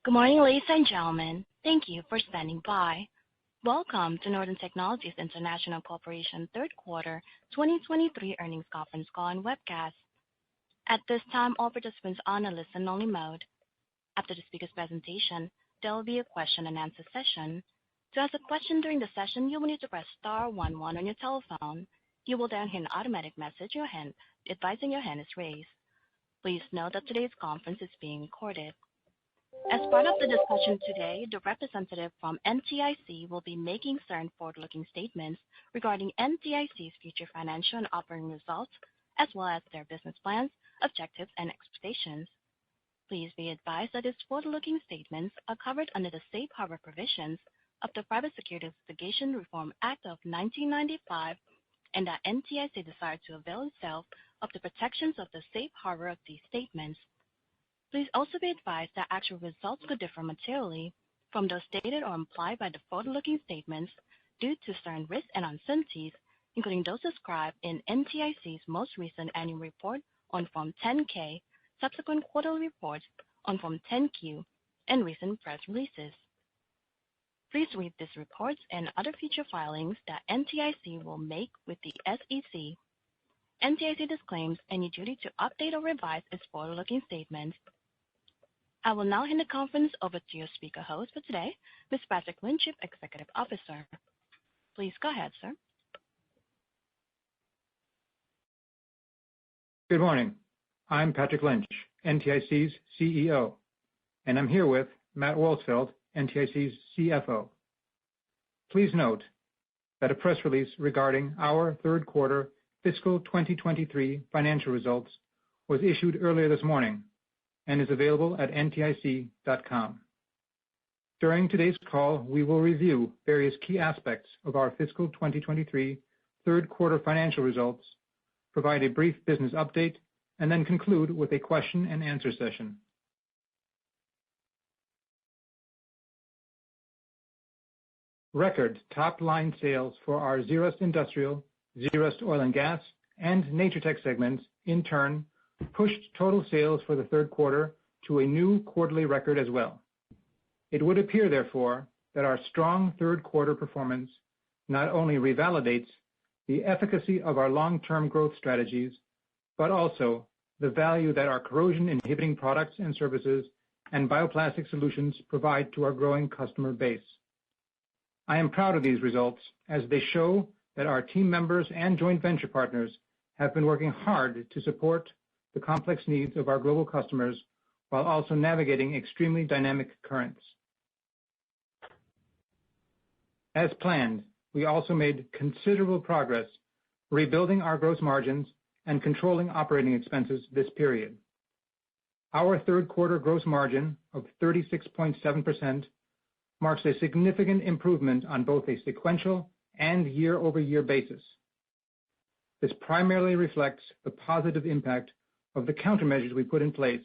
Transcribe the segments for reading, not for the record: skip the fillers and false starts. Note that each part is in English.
Good morning, ladies and gentlemen. Thank you for standing by. Welcome to Northern Technologies International Corporation third quarter 2023 earnings conference call and webcast. At this time, all participants are on a listen-only mode. After the speaker's presentation, there will be a question-and-answer session. To ask a question during the session, you will need to press star 11 on your telephone. You will then hear an automatic message advising your hand is raised. Please note that today's conference is being recorded. As part of the discussion today, the representative from NTIC will be making certain forward-looking statements regarding NTIC's future financial and operating results, as well as their business plans, objectives, and expectations. Please be advised that these forward-looking statements are covered under the safe harbor provisions of the Private Securities Litigation Reform Act of 1995, and that NTIC desires to avail itself of the protections of the safe harbor of these statements. Please also be advised that actual results could differ materially from those stated or implied by the forward-looking statements due to certain risks and uncertainties, including those described in NTIC's most recent annual report on Form 10-K, subsequent quarterly reports on Form 10-Q, and recent press releases. Please read these reports and other future filings that NTIC will make with the SEC. NTIC disclaims any duty to update or revise its forward-looking statements. I will now hand the conference over to your speaker host for today, Ms. Patrick Lynch, Chief Executive Officer. Please go ahead, sir. Good morning. I'm Patrick Lynch, NTIC's CEO, and I'm here with Matt Wolsfeld, NTIC's CFO. Please note that a press release regarding our third quarter fiscal 2023 financial results was issued earlier this morning and is available at ntic.com. During today's call, we will review various key aspects of our fiscal 2023 third quarter financial results, provide a brief business update, and then conclude with a question-and-answer session. Record top-line sales for our Zerust Industrial, Zerust Oil and Gas, and Natur-Tec segments, in turn, pushed total sales for the third quarter to a new quarterly record as well. It would appear, therefore, that our strong third quarter performance not only revalidates the efficacy of our long-term growth strategies, but also the value that our corrosion-inhibiting products and services and bioplastic solutions provide to our growing customer base. I am proud of these results as they show that our team members and joint venture partners have been working hard to support the complex needs of our global customers while also navigating extremely dynamic currents. As planned, we also made considerable progress rebuilding our gross margins and controlling operating expenses this period. Our third quarter gross margin of 36.7% marks a significant improvement on both a sequential and year-over-year basis. This primarily reflects the positive impact of the countermeasures we put in place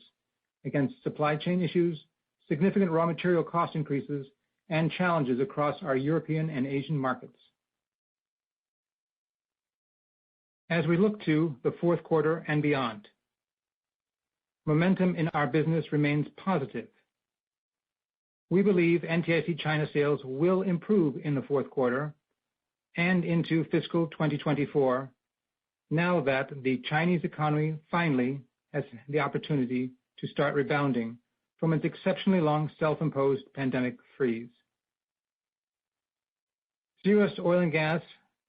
against supply chain issues, significant raw material cost increases, and challenges across our European and Asian markets. As we look to the fourth quarter and beyond, momentum in our business remains positive. We believe NTIC China sales will improve in the fourth quarter and into fiscal 2024, now that the Chinese economy finally has the opportunity to start rebounding from its exceptionally long self-imposed pandemic freeze. Zerust Oil and Gas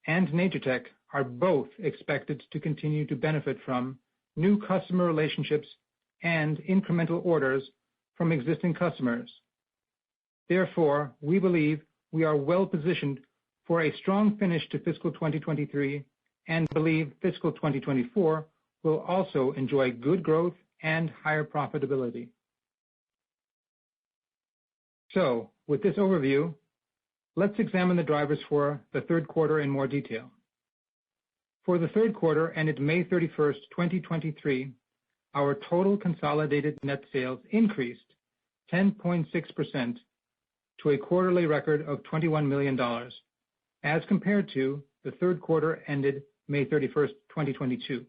and Natur-Tec are both expected to continue to benefit from new customer relationships and incremental orders from existing customers. Therefore, we believe we are well positioned for a strong finish to fiscal 2023 and believe fiscal 2024 will also enjoy good growth and higher profitability. So, with this overview, let's examine the drivers for the third quarter in more detail. For the third quarter ended May 31st, 2023, our total consolidated net sales increased 10.6% to a quarterly record of $21 million, as compared to the third quarter ended May 31st, 2022.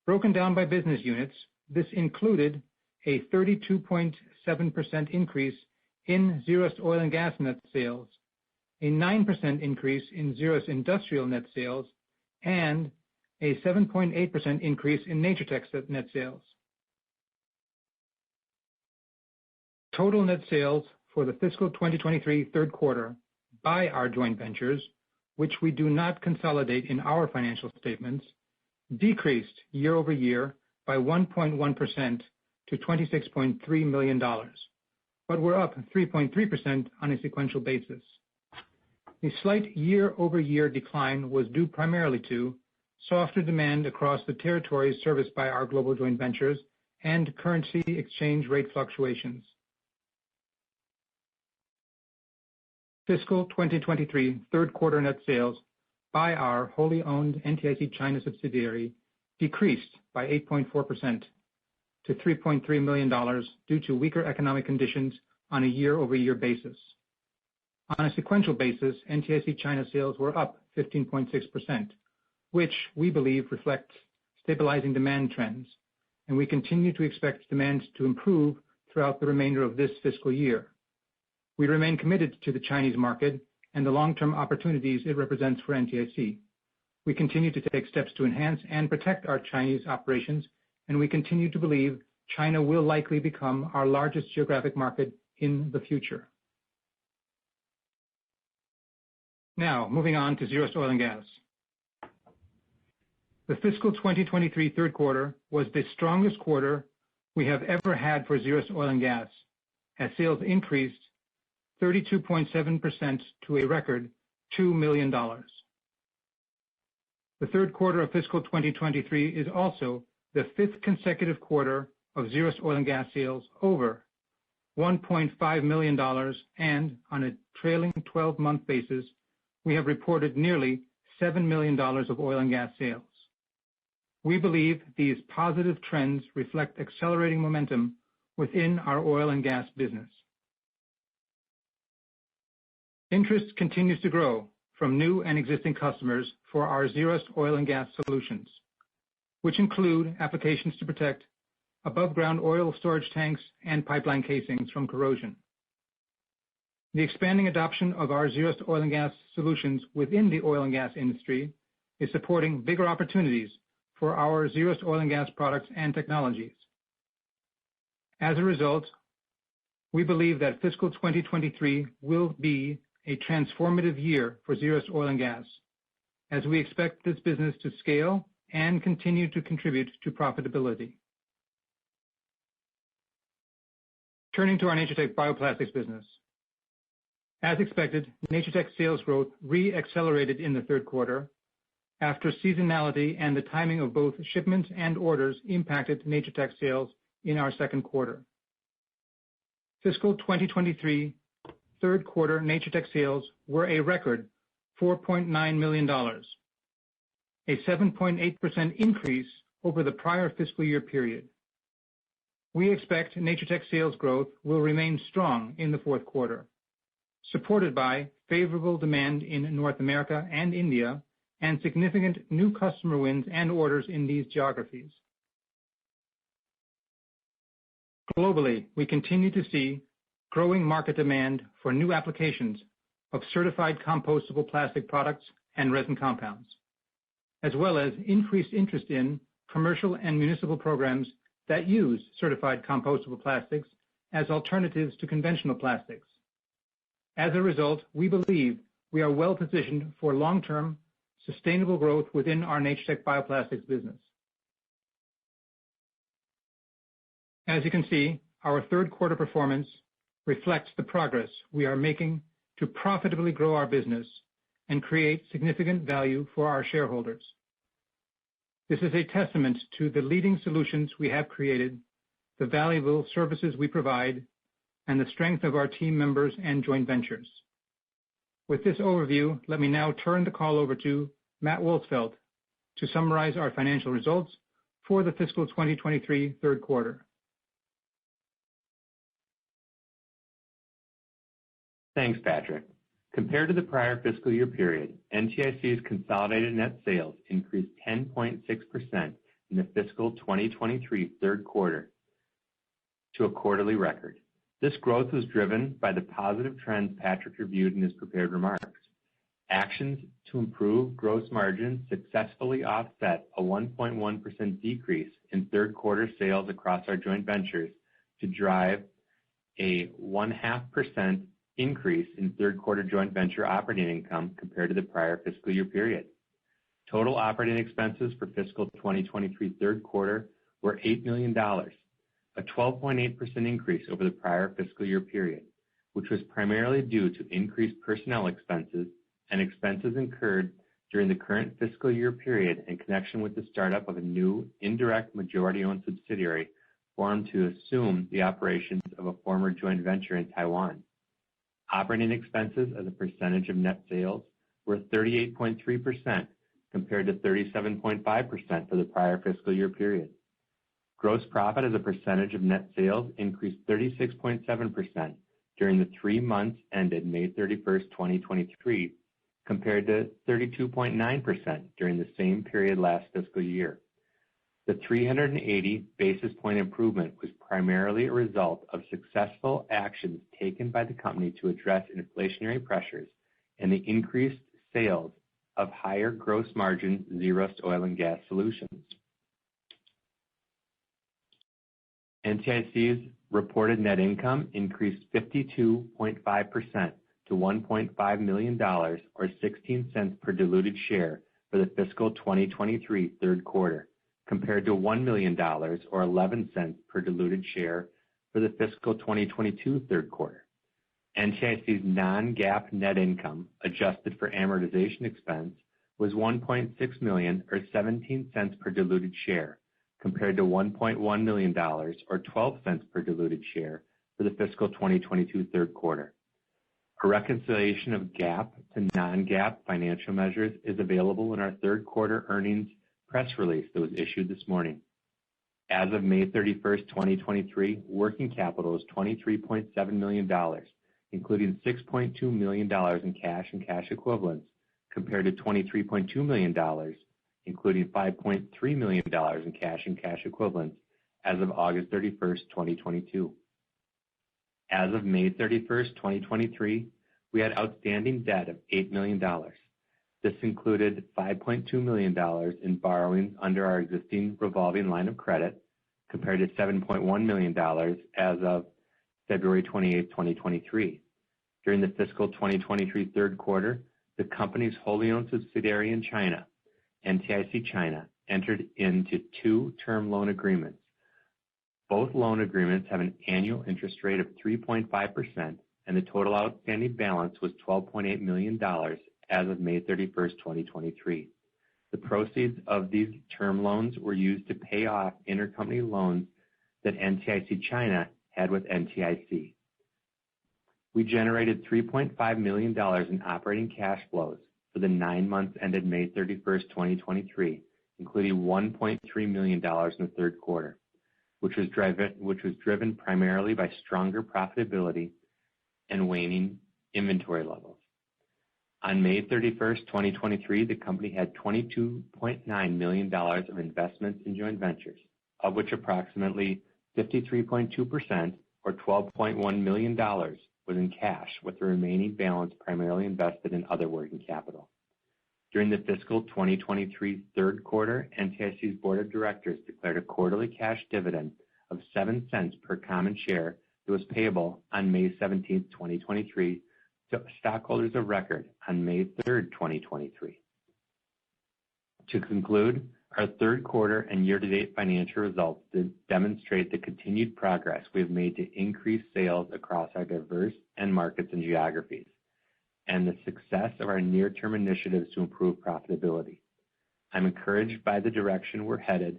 Broken down by business units, this included a 32.7% increase in Zerust Oil and Gas net sales, a 9% increase in Zerust Industrial net sales, and a 7.8% increase in Natur-Tec net sales. Total net sales for the fiscal 2023 third quarter by our joint ventures, which we do not consolidate in our financial statements, decreased year-over-year by 1.1% to $26.3 million, but were up 3.3% on a sequential basis. The slight year-over-year decline was due primarily to softer demand across the territories serviced by our global joint ventures and currency exchange rate fluctuations. Fiscal 2023 third quarter net sales by our wholly owned NTIC China subsidiary decreased by 8.4% to $3.3 million due to weaker economic conditions on a year-over-year basis. On a sequential basis, NTIC China sales were up 15.6%, which we believe reflects stabilizing demand trends, and we continue to expect demand to improve throughout the remainder of this fiscal year. We remain committed to the Chinese market and the long-term opportunities it represents for NTIC. We continue to take steps to enhance and protect our Chinese operations, and we continue to believe China will likely become our largest geographic market in the future. Now, moving on to Zerust Oil and Gas. The fiscal 2023 third quarter was the strongest quarter we have ever had for Zerust Oil and Gas, as sales increased 32.7% to a record $2 million. The third quarter of fiscal 2023 is also the fifth consecutive quarter of Zerust Oil and Gas sales over $1.5 million, and on a trailing 12-month basis, we have reported nearly $7 million of oil and gas sales. We believe these positive trends reflect accelerating momentum within our oil and gas business. Interest continues to grow from new and existing customers for our Zerust Oil and Gas solutions, which include applications to protect above-ground oil storage tanks and pipeline casings from corrosion. The expanding adoption of our Zerust Oil and Gas solutions within the oil and gas industry is supporting bigger opportunities for our Zerust Oil and Gas products and technologies. As a result, we believe that fiscal 2023 will be a transformative year for Zerust Oil and Gas, as we expect this business to scale and continue to contribute to profitability. Turning to our Natur-Tec bioplastics business. As expected, Natur-Tec sales growth re-accelerated in the third quarter after seasonality and the timing of both shipments and orders impacted Natur-Tec sales in our second quarter. Fiscal 2023 third quarter Natur-Tec sales were a record $4.9 million, a 7.8% increase over the prior fiscal year period. We expect Natur-Tec sales growth will remain strong in the fourth quarter, supported by favorable demand in North America and India and significant new customer wins and orders in these geographies. Globally, we continue to see growing market demand for new applications of certified compostable plastic products and resin compounds, as well as increased interest in commercial and municipal programs that use certified compostable plastics as alternatives to conventional plastics. As a result, we believe we are well positioned for long-term sustainable growth within our Natur-Tec bioplastics business. As you can see, our third quarter performance reflects the progress we are making to profitably grow our business and create significant value for our shareholders. This is a testament to the leading solutions we have created, the valuable services we provide, and the strength of our team members and joint ventures. With this overview, let me now turn the call over to Matt Wolsfeld to summarize our financial results for the fiscal 2023 third quarter. Thanks, Patrick. Compared to the prior fiscal year period, NTIC's consolidated net sales increased 10.6% in the fiscal 2023 third quarter to a quarterly record. This growth was driven by the positive trends Patrick reviewed in his prepared remarks. Actions to improve gross margin successfully offset a 1.1% decrease in third quarter sales across our joint ventures to drive a 0.5% increase in third quarter joint venture operating income compared to the prior fiscal year period. Total operating expenses for fiscal 2023 third quarter were $8 million, a 12.8% increase over the prior fiscal year period, which was primarily due to increased personnel expenses and expenses incurred during the current fiscal year period in connection with the startup of a new indirect majority-owned subsidiary formed to assume the operations of a former joint venture in Taiwan. Operating expenses as a percentage of net sales were 38.3% compared to 37.5% for the prior fiscal year period. Gross profit as a percentage of net sales increased 36.7% during the 3 months ended May 31st, 2023, compared to 32.9% during the same period last fiscal year. The 380 basis point improvement was primarily a result of successful actions taken by the company to address inflationary pressures and the increased sales of higher gross margin zero-waste oil and gas solutions. NTIC's reported net income increased 52.5% to $1.5 million, or 16 cents per diluted share for the fiscal 2023 third quarter, compared to $1 million, or 11 cents per diluted share for the fiscal 2022 third quarter. NTIC's non-GAAP net income, adjusted for amortization expense, was $1.6 million, or 17 cents per diluted share, compared to $1.1 million, or 12 cents per diluted share for the fiscal 2022 third quarter. A reconciliation of GAAP to non-GAAP financial measures is available in our third quarter earnings press release that was issued this morning. As of May 31st, 2023, working capital is $23.7 million, including $6.2 million in cash and cash equivalents, compared to $23.2 million, including $5.3 million in cash and cash equivalents as of August 31st, 2022. As of May 31st, 2023, we had outstanding debt of $8 million. This included $5.2 million in borrowings under our existing revolving line of credit, compared to $7.1 million as of February 28th, 2023. During the fiscal 2023 third quarter, the company's wholly owned subsidiary in China, NTIC China, entered into 2 term loan agreements. Both loan agreements have an annual interest rate of 3.5%, and the total outstanding balance was $12.8 million as of May 31st, 2023. The proceeds of these term loans were used to pay off intercompany loans that NTIC China had with NTIC. We generated $3.5 million in operating cash flows for the 9 months ended May 31st, 2023, including $1.3 million in the third quarter, which was driven primarily by stronger profitability and waning inventory levels. On May 31st, 2023, the company had $22.9 million of investments in joint ventures, of which approximately 53.2%, or $12.1 million, was in cash, with the remaining balance primarily invested in other working capital. During the fiscal 2023 third quarter, NTIC's board of directors declared a quarterly cash dividend of 7 cents per common share that was payable on May 17th, 2023, to stockholders of record on May 3rd, 2023. To conclude, our third quarter and year-to-date financial results demonstrate the continued progress we have made to increase sales across our diverse end markets and geographies, and the success of our near-term initiatives to improve profitability. I'm encouraged by the direction we're headed,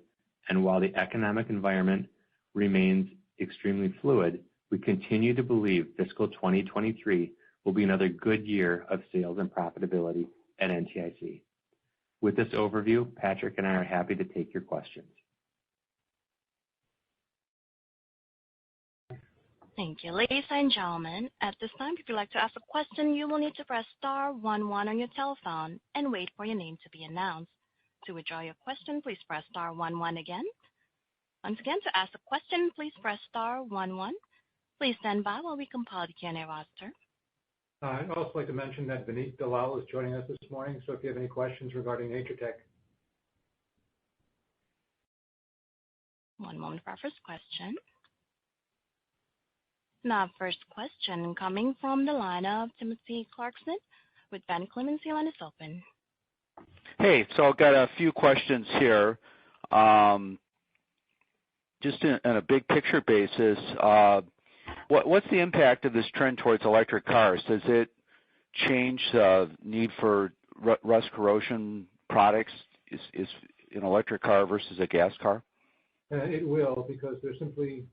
and while the economic environment remains extremely fluid, we continue to believe fiscal 2023 will be another good year of sales and profitability at NTIC. With this overview, Patrick and I are happy to take your questions. Thank you. Ladies and gentlemen, at this time, if you'd like to ask a question, you will need to press star 11 on your telephone and wait for your name to be announced. To withdraw your question, please press star 11 again. Once again, to ask a question, please press star 11. Please stand by while we compile the Q&A roster. I'd also like to mention that Vineet Dalal is joining us this morning, so if you have any questions regarding NatureTech. One moment for our first question. Now, first question coming from the line of Timothy Clarkson with Van Clemens. Your line is open. Hey, so I've got a few questions here. Just in a big picture basis, what's the impact of this trend towards electric cars? Does it change the need for rust corrosion products? Is an electric car versus a gas car? It will, because there's simply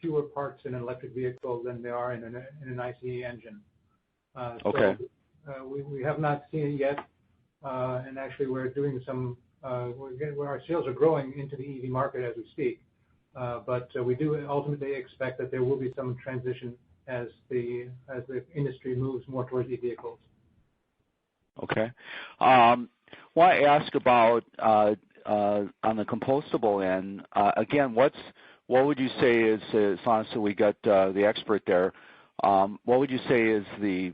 fewer parts in an electric vehicle than there are in an ICE engine. Okay. So we have not seen it yet, and actually we're doing some. Our sales are growing into the EV market as we speak, but we do ultimately expect that there will be some transition as the industry moves more towards e-vehicles. Okay. Want to ask about on the compostable end again. What would you say is honestly, we got the expert there. What would you say is the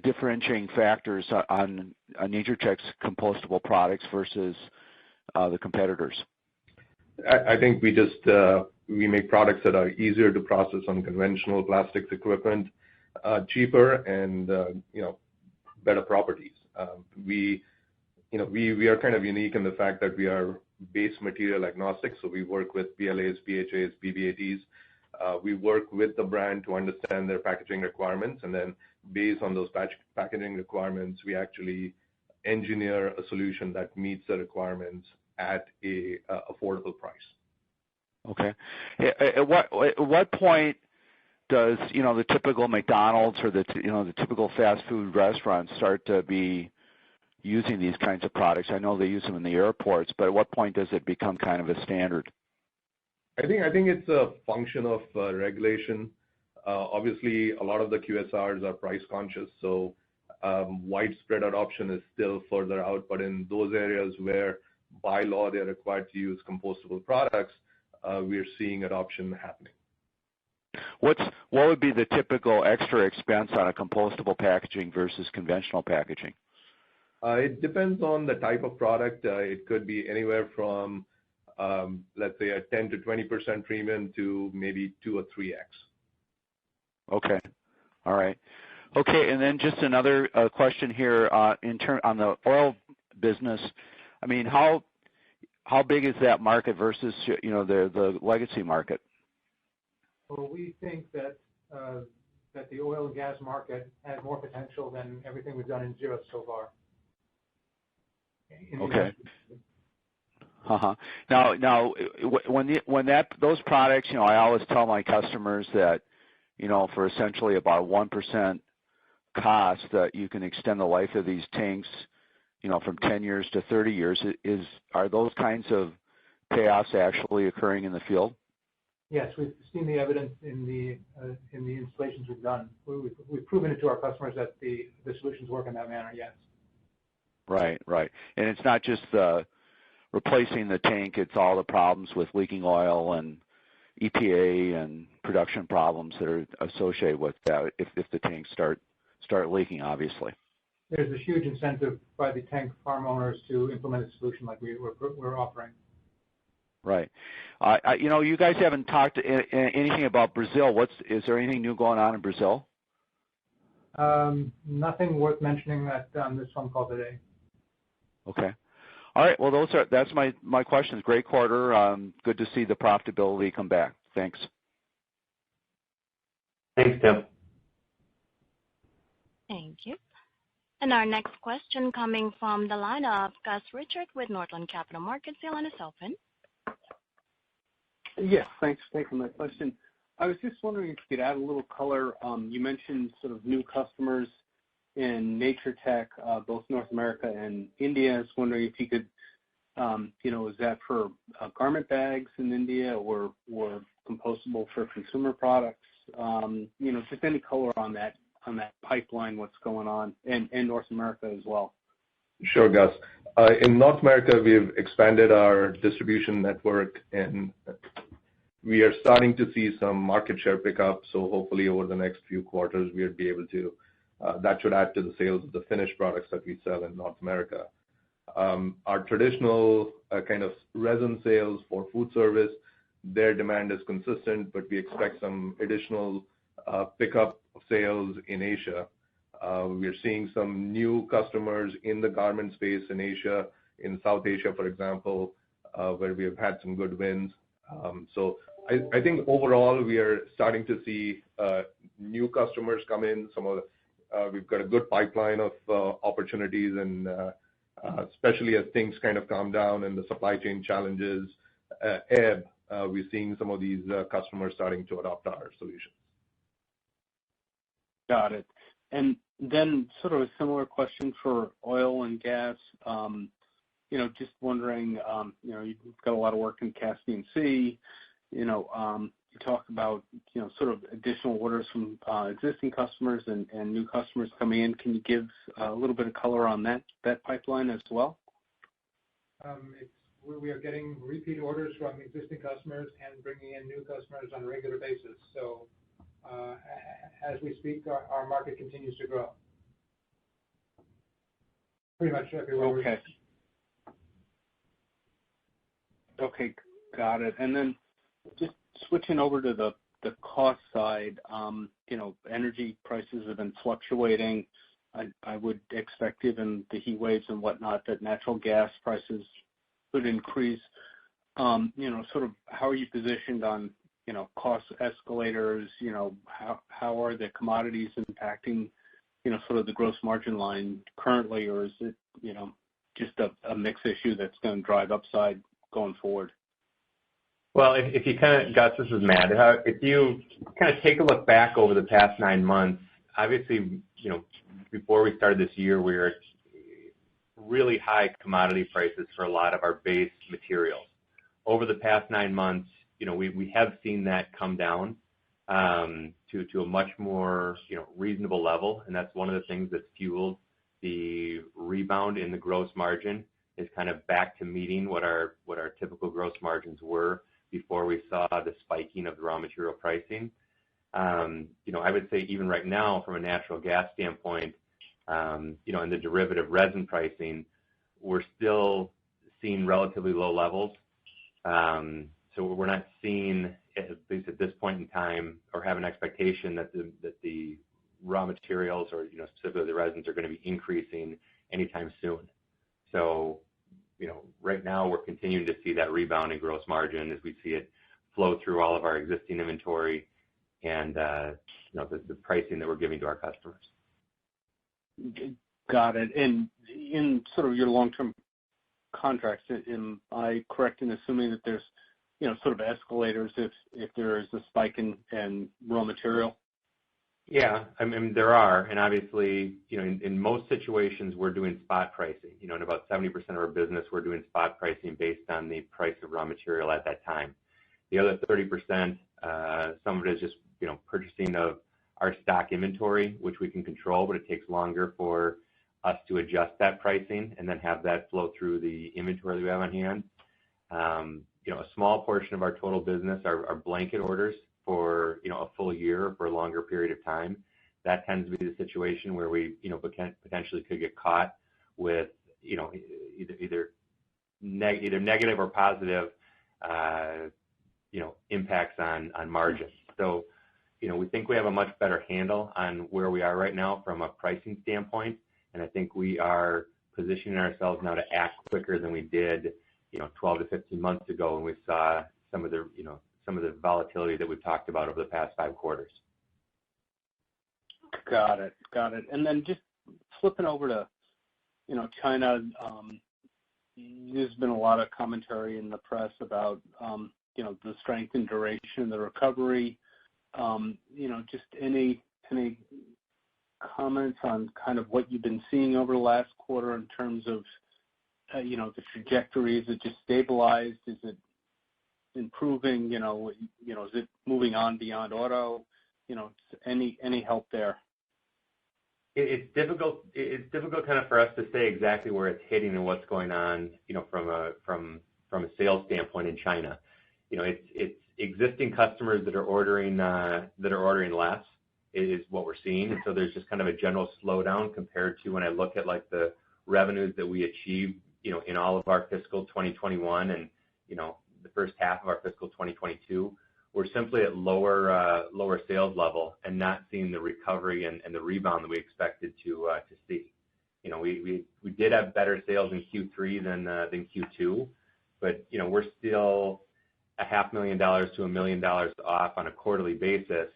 differentiating factors on NatureTech's compostable products versus the competitors? I think we make products that are easier to process on conventional plastics equipment, cheaper, and better properties. We are kind of unique in the fact that we are base material agnostic, so we work with PLAs, PHAs, PBATs. We work with the brand to understand their packaging requirements, and then based on those packaging requirements, we actually engineer a solution that meets the requirements at a affordable price. Okay. At what point does the typical McDonald's or the typical fast food restaurant start to be using these kinds of products? I know they use them in the airports, but at what point does it become kind of a standard? I think it's a function of regulation. Obviously, a lot of the QSRs are price conscious, so widespread adoption is still further out. But in those areas where by law they're required to use compostable products, we're seeing adoption happening. What would be the typical extra expense on a compostable packaging versus conventional packaging? It depends on the type of product. It could be anywhere from, let's say, a 10 to 20% premium to maybe 2 or 3x. Okay. All right. Okay, and then just another question here on the oil business. I mean, how big is that market versus the legacy market? Well, we think that the oil and gas market has more potential than everything we've done in Zerust so far. Okay. Now, when those products, I always tell my customers that, for essentially about 1% cost, that you can extend the life of these tanks, from 10 years to 30 years. Are those kinds of payoffs actually occurring in the field? Yes, we've seen the evidence in the installations we've done. We've proven it to our customers that the solutions work in that manner. Yes. Right. And it's not just replacing the tank; it's all the problems with leaking oil and EPA and production problems that are associated with that if the tanks start leaking, obviously. There's a huge incentive by the tank farm owners to implement a solution like we're offering. Right. You guys haven't talked anything about Brazil. Is there anything new going on in Brazil? Nothing worth mentioning on this phone call today. Okay. All right. Well, that's my questions. Great quarter. Good to see the profitability come back. Thanks. Thanks, Tim. Thank you. And our next question coming from the line of Gus Richard with Northland Capital Markets. Your line is open. Yes, thanks for taking my question. I was just wondering if you could add a little color. You mentioned sort of new customers in NatureTech, both North America and India. I was wondering if you could, is that for garment bags in India or compostable for consumer products? Just any color on that pipeline, what's going on in North America as well. Sure, Gus. In North America, we've expanded our distribution network, and we are starting to see some market share pickup. So hopefully over the next few quarters, we'll be able to, that should add to the sales of the finished products that we sell in North America. Our traditional kind of resin sales for food service, their demand is consistent, but we expect some additional pickup of sales in Asia. We're seeing some new customers in the garment space in Asia, in South Asia, for example, where we have had some good wins. So I think overall we are starting to see new customers come in. We've got a good pipeline of opportunities, and especially as things kind of calm down and the supply chain challenges ebb, we're seeing some of these customers starting to adopt our solutions. Got it. And then sort of a similar question for oil and gas. Just wondering, you've got a lot of work in Caspian Sea. You talk about, sort of additional orders from existing customers and new customers coming in. Can you give a little bit of color on that pipeline as well? We are getting repeat orders from existing customers and bringing in new customers on a regular basis. So as we speak, our market continues to grow. Pretty much everywhere. Okay. Okay, got it. And then just switching over to the cost side, energy prices have been fluctuating. I would expect, given the heat waves and whatnot, that natural gas prices would increase. Sort of how are you positioned on, cost escalators? How are the commodities impacting, sort of the gross margin line currently, or is it, just a mix issue that's going to drive upside going forward? Well, if you kind of, Gus, this is Matt. If you kind of take a look back over the past 9 months, obviously, before we started this year, we were at really high commodity prices for a lot of our base materials. Over the past 9 months, we have seen that come down to a much more reasonable level, and that's one of the things that's fueled the rebound in the gross margin, is kind of back to meeting what our typical gross margins were before we saw the spiking of the raw material pricing. I would say even right now, from a natural gas standpoint, and the derivative resin pricing, we're still seeing relatively low levels. So we're not seeing, at least at this point in time, or have an expectation that the raw materials or specifically the resins are going to be increasing anytime soon. So right now we're continuing to see that rebound in gross margin as we see it flow through all of our existing inventory and the pricing that we're giving to our customers. Got it. And in sort of your long-term contracts, am I correct in assuming that there's sort of escalators if there is a spike in raw material? Yeah, I mean, there are, and obviously, in most situations, we're doing spot pricing. In about 70% of our business, we're doing spot pricing based on the price of raw material at that time. The other 30%, some of it is just, purchasing of our stock inventory, which we can control, but it takes longer for us to adjust that pricing and then have that flow through the inventory that we have on hand. A small portion of our total business are blanket orders for, a full year or for a longer period of time. That tends to be the situation where we, potentially could get caught with, either negative or positive, impacts on margins. So, we think we have a much better handle on where we are right now from a pricing standpoint, and I think we are positioning ourselves now to act quicker than we did, 12 to 15 months ago when we saw some of the volatility that we've talked about over the past 5 quarters. Got it. And then just flipping over to, China, there's been a lot of commentary in the press about, the strength and duration of the recovery. Just any comments on kind of what you've been seeing over the last quarter in terms of, the trajectory? Is it just stabilized? Is it improving? Is it moving on beyond auto? Any help there? It's difficult. It's difficult kind of for us to say exactly where it's hitting and what's going on, from a sales standpoint in China. It's existing customers that are ordering less is what we're seeing, and so there's just kind of a general slowdown compared to when I look at like the revenues that we achieved, in all of our fiscal 2021 and the first half of our fiscal 2022. We're simply at lower sales level and not seeing the recovery and the rebound that we expected to see. We did have better sales in Q3 than Q2, but we're still $500,000 to $1 million off on a quarterly basis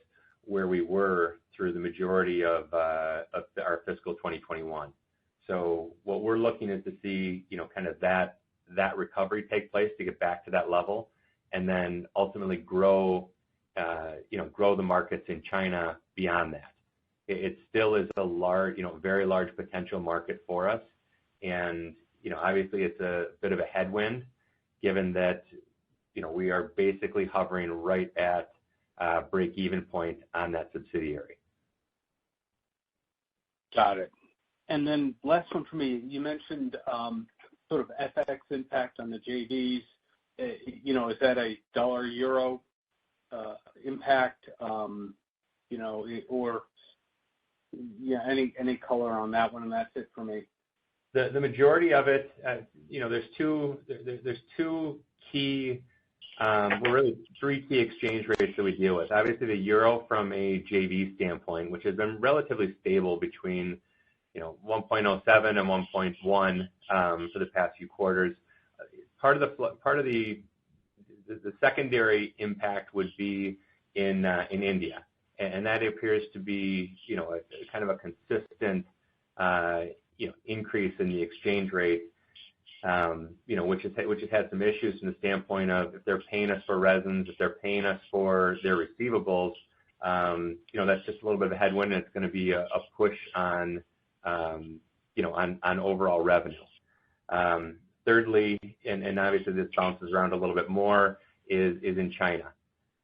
where we were through the majority of our fiscal 2021. So what we're looking is to see kind of that recovery take place to get back to that level, and then ultimately grow the markets in China beyond that. It still is a large, very large potential market for us, and obviously it's a bit of a headwind, given that we are basically hovering right at break-even point on that subsidiary. Got it. And then last one for me. You mentioned sort of FX impact on the JVs. Is that a dollar-euro impact? Any color on that one, and that's it for me. The majority of it, there's two key, really three key exchange rates that we deal with. Obviously, the euro from a JV standpoint, which has been relatively stable between 1.07 and 1.1 for the past few quarters. Part of the secondary impact would be in India, and that appears to be a kind of a consistent increase in the exchange rate, which has had some issues from the standpoint of if they're paying us for resins, if they're paying us for their receivables, that's just a little bit of a headwind, and it's going to be a push on overall revenue. Thirdly, and obviously this bounces around a little bit more, is in China.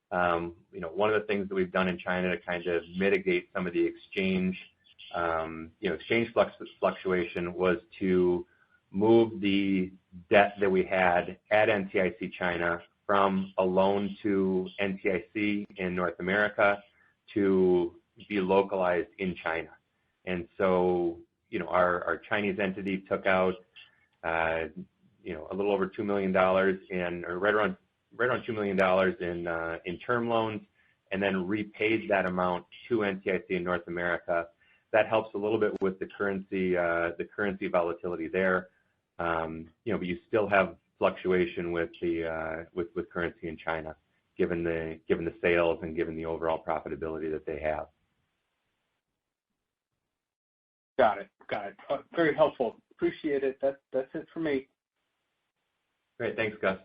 One of the things that we've done in China to kind of mitigate some of the exchange fluctuation was to move the debt that we had at NTIC China from a loan to NTIC in North America to be localized in China. And so, our Chinese entity took out, a little over $2 million or right around $2 million in term loans, and then repaid that amount to NTIC in North America. That helps a little bit with the currency volatility there. But you still have fluctuation with currency in China, given the sales and given the overall profitability that they have. Got it. Very helpful. Appreciate it. That's it for me. Great. Thanks, Gus.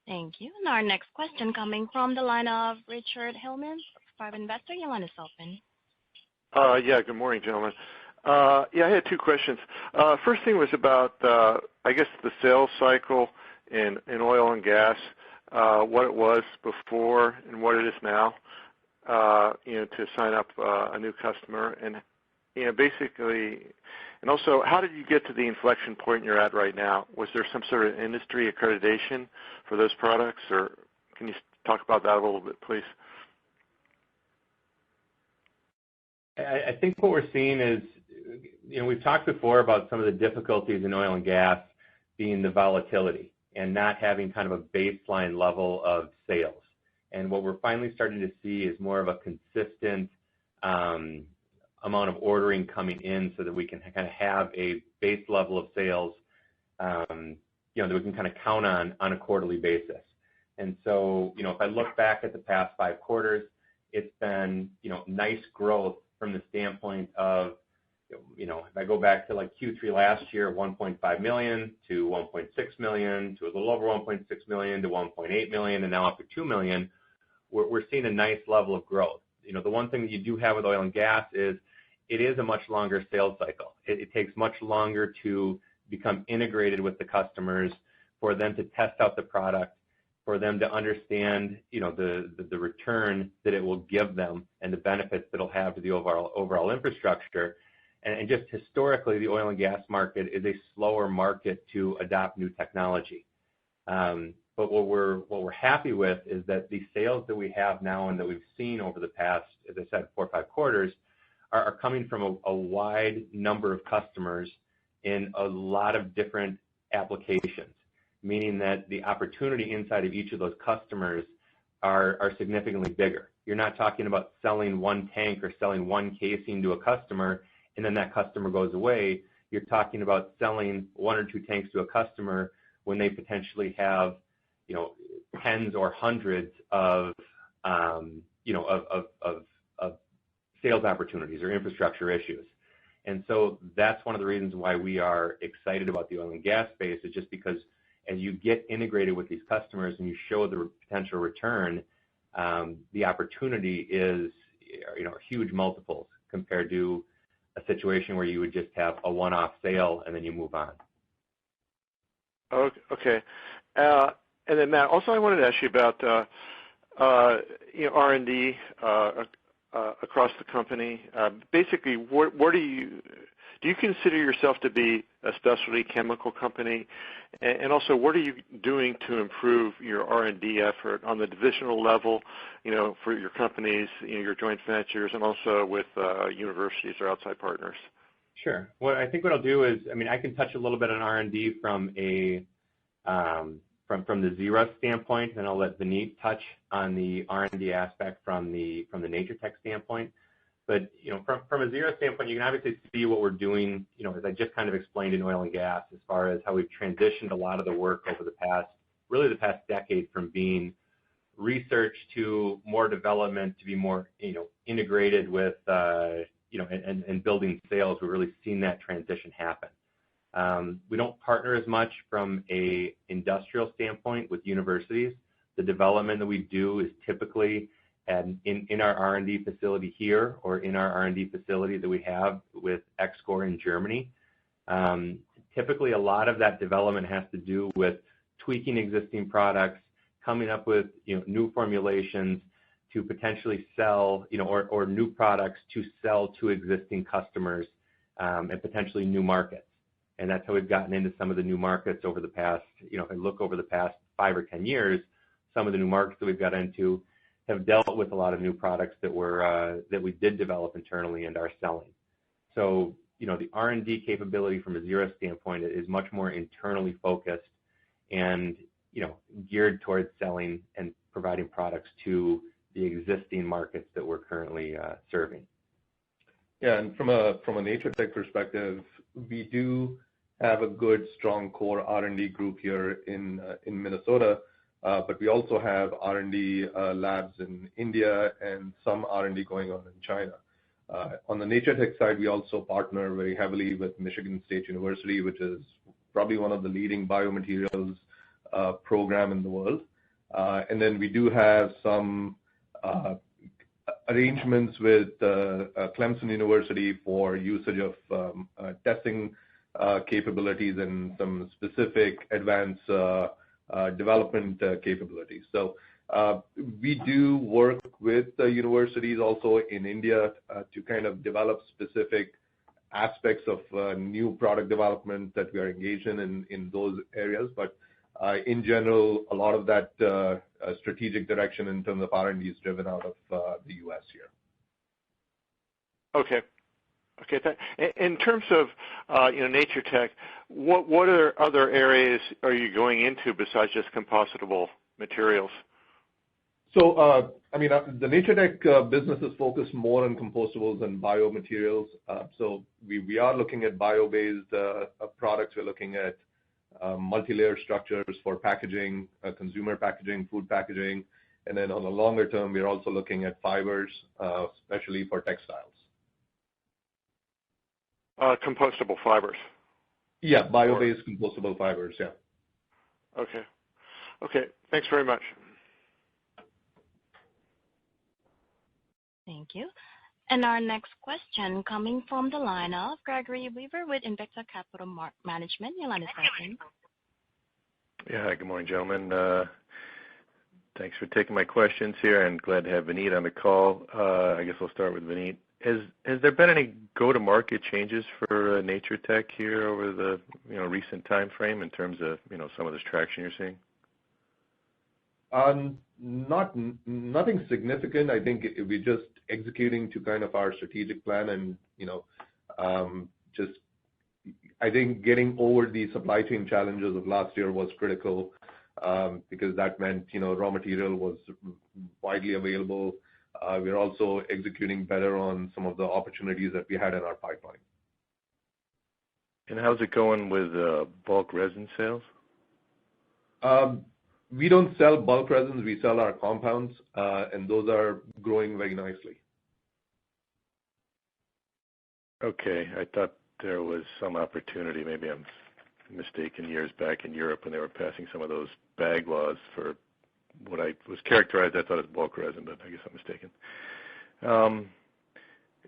Thank you. And our next question coming from the line of Richard Hillman, private investor. Your line is open. Good morning, gentlemen. I had two questions. First thing was about, the sales cycle in oil and gas, what it was before and what it is now, to sign up a new customer, and basically, and also, how did you get to the inflection point you're at right now? Was there some sort of industry accreditation for those products, or can you talk about that a little bit, please? I think what we're seeing is, we've talked before about some of the difficulties in oil and gas being the volatility and not having kind of a baseline level of sales. And what we're finally starting to see is more of a consistent amount of ordering coming in, so that we can kind of have a base level of sales, that we can kind of count on a quarterly basis. And so, if I look back at the past 5 quarters, it's been, nice growth from the standpoint of, if I go back to like Q3 last year, 1.5 million to 1.6 million to a little over 1.6 million to 1.8 million, and now up to 2 million, we're seeing a nice level of growth. The one thing that you do have with oil and gas is it is a much longer sales cycle. It takes much longer to become integrated with the customers, for them to test out the product, for them to understand, the return that it will give them and the benefits that it'll have to the overall infrastructure. And just historically, the oil and gas market is a slower market to adopt new technology. But what we're happy with is that the sales that we have now and that we've seen over the past, as I said, 4 or 5 quarters, are coming from a wide number of customers in a lot of different applications, meaning that the opportunity inside of each of those customers are significantly bigger. You're not talking about selling one tank or selling one casing to a customer and then that customer goes away. You're talking about selling 1 or 2 tanks to a customer when they potentially have, tens or hundreds of sales opportunities or infrastructure issues. And so that's one of the reasons why we are excited about the oil and gas space, is just because as you get integrated with these customers and you show the potential return, the opportunity is, huge multiples compared to a situation where you would just have a one-off sale and then you move on. Okay. And then Matt, also I wanted to ask you about R&D across the company. Basically, what do you consider yourself to be a specialty chemical company? And also, what are you doing to improve your R&D effort on the divisional level, for your companies, your joint ventures, and also with universities or outside partners? Sure. Well, I think what I'll do is, I can touch a little bit on R&D from from the Zerust standpoint, and I'll let Vineet touch on the R&D aspect from the NatureTech standpoint. But from a Zerust standpoint, you can obviously see what we're doing, as I just kind of explained in oil and gas, as far as how we've transitioned a lot of the work over the past decade from being research to more development, to be more integrated with and building sales. We've really seen that transition happen. We don't partner as much from a industrial standpoint with universities. The development that we do is typically in our R&D facility here, or in our R&D facility that we have with X-Core in Germany. Typically, a lot of that development has to do with tweaking existing products, coming up with new formulations to potentially sell, or new products to sell to existing customers, and potentially new markets. And that's how we've gotten into some of the new markets over the past, if I look over the past 5 or 10 years, some of the new markets that we've got into have dealt with a lot of new products that we did develop internally and are selling. So, the R&D capability from a Zerust standpoint is much more internally focused and, geared towards selling and providing products to the existing markets that we're currently serving. Yeah, and from a NatureTech perspective, we do have a good, strong core R&D group here in Minnesota, but we also have R&D labs in India and some R&D going on in China. On the NatureTech side, we also partner very heavily with Michigan State University, which is probably one of the leading biomaterials program in the world. And then we do have some arrangements with Clemson University for usage of testing capabilities and some specific advanced development capabilities. So we do work with the universities also in India to kind of develop specific aspects of new product development that we are engaged in those areas. But in general, a lot of that strategic direction in terms of R&D is driven out of the U.S. here. Okay. In terms of NatureTech, what other areas are you going into besides just compostable materials? So, the NatureTech business is focused more on compostables and biomaterials. So we are looking at bio-based products. We're looking at multi-layer structures for packaging, consumer packaging, food packaging, and then on the longer term, we're also looking at fibers, especially for textiles. Compostable fibers? Yeah, bio-based compostable fibers, yeah. Okay, thanks very much. Thank you. And our next question coming from the line of Gregory Weaver with Invicta Capital Management. Your line is open. Yeah, hi, good morning, gentlemen. Thanks for taking my questions here, and glad to have Vineet on the call. I guess I'll start with Vineet. Has there been any go-to-market changes for Nature-Tec here over the recent time frame in terms of some of this traction you're seeing? Nothing significant. I think we're just executing to kind of our strategic plan, and just I think getting over the supply chain challenges of last year was critical, because that meant raw material was widely available. We're also executing better on some of the opportunities that we had in our pipeline. And how's it going with bulk resin sales? We don't sell bulk resins. We sell our compounds, and those are growing very nicely. Okay. I thought there was some opportunity. Maybe I'm mistaken, years back in Europe when they were passing some of those bag laws for what I was characterized, I thought as bulk resin, but I guess I'm mistaken.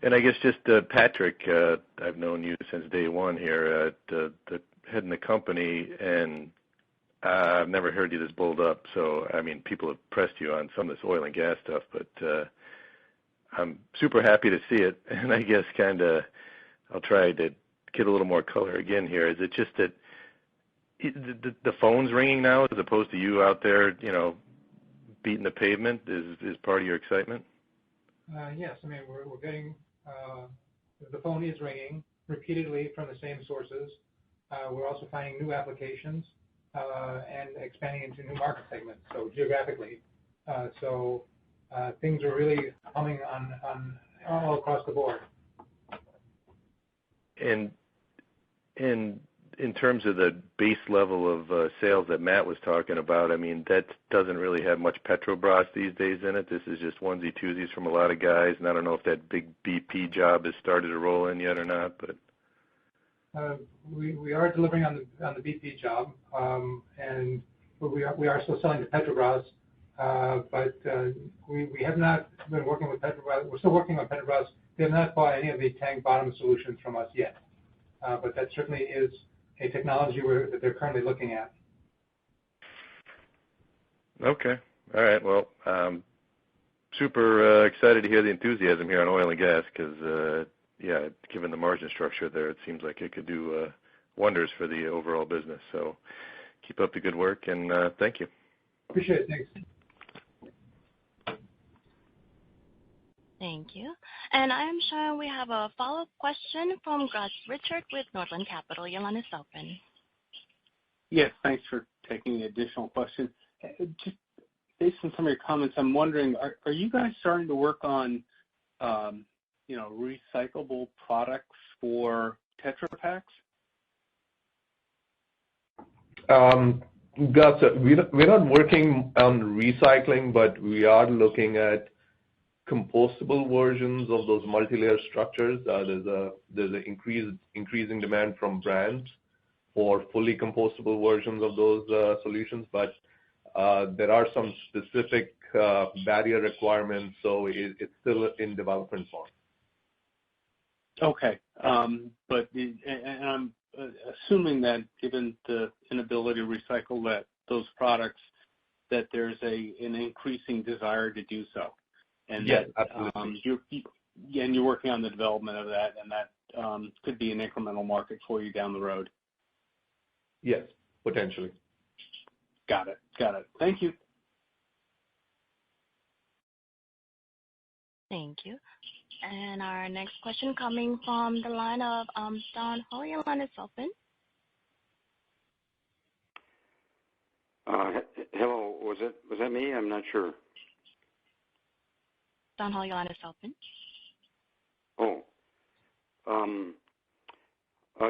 And I guess just Patrick, I've known you since day one here at the heading the company, and I've never heard you this bold up. So, I mean, people have pressed you on some of this oil and gas stuff, but I'm super happy to see it. And I guess I'll try to get a little more color again here. Is it just that the phone's ringing now as opposed to you out there, beating the pavement is part of your excitement? Yes. I mean, we're getting, the phone is ringing repeatedly from the same sources. We're also finding new applications and expanding into new market segments, so geographically. So things are really humming on all across the board. And in terms of the base level of sales that Matt was talking about, I mean, that doesn't really have much Petrobras these days in it. This is just onesie-twosies from a lot of guys, and I don't know if that big BP job has started to roll in yet or not. But we are delivering on the BP job, and we are still selling to Petrobras, but we have not been working with Petrobras. We're still working on Petrobras. They have not bought any of the tank bottom solutions from us yet, but that certainly is a technology that they're currently looking at. Okay. All right. Well, super excited to hear the enthusiasm here on oil and gas because, yeah, given the margin structure there, it seems like it could do wonders for the overall business. So keep up the good work, and thank you. Appreciate it. Thanks. Thank you. And I am showing we have a follow-up question from Gus Richard with Northland Capital. Your line is open. Yes, thanks for taking the additional question. Just based on some of your comments, I'm wondering, are you guys starting to work on, recyclable products for Tetra Paks? Gus, we're not working on recycling, but we are looking at compostable versions of those multi-layer structures. There's an increasing demand from brands for fully compostable versions of those solutions, but there are some specific barrier requirements, so it's still in development form. Okay, but I'm assuming that given the inability to recycle those products, that there's an increasing desire to do so. And yes, that, absolutely. you're working on the development of that, and that could be an incremental market for you down the road. Yes, potentially. Got it. Thank you. Thank you. And our next question coming from the line of Don Hall. Your line is open. Hello, was that me? I'm not sure. Don Hall, your line is open. Oh,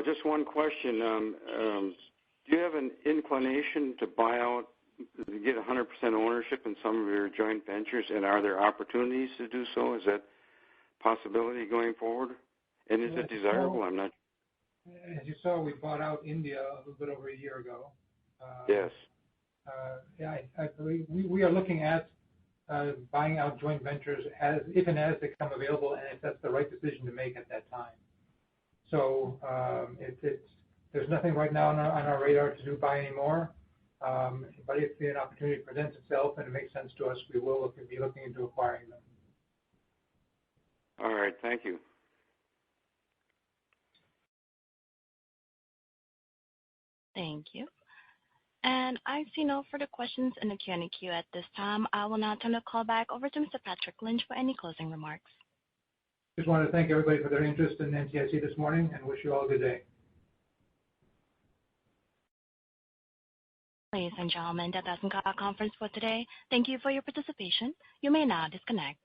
just one question. Do you have an inclination to buy out, get 100% ownership in some of your joint ventures, and are there opportunities to do so? Is that a possibility going forward? And is it desirable? I'm not. As you saw, we bought out India a little bit over a year ago. Yes. Yeah, I believe we are looking at buying out joint ventures if and as they become available, and if that's the right decision to make at that time. So there's nothing right now on our radar to buy any more, But if an opportunity presents itself and it makes sense to us, we will be looking into acquiring them. All right. Thank you. Thank you. And I see no further questions in the Q&A queue at this time. I will now turn the call back over to Mr. Patrick Lynch for any closing remarks. Just wanted to thank everybody for their interest in NTIC this morning and wish you all a good day. Ladies and gentlemen, that does conclude our conference for today. Thank you for your participation. You may now disconnect.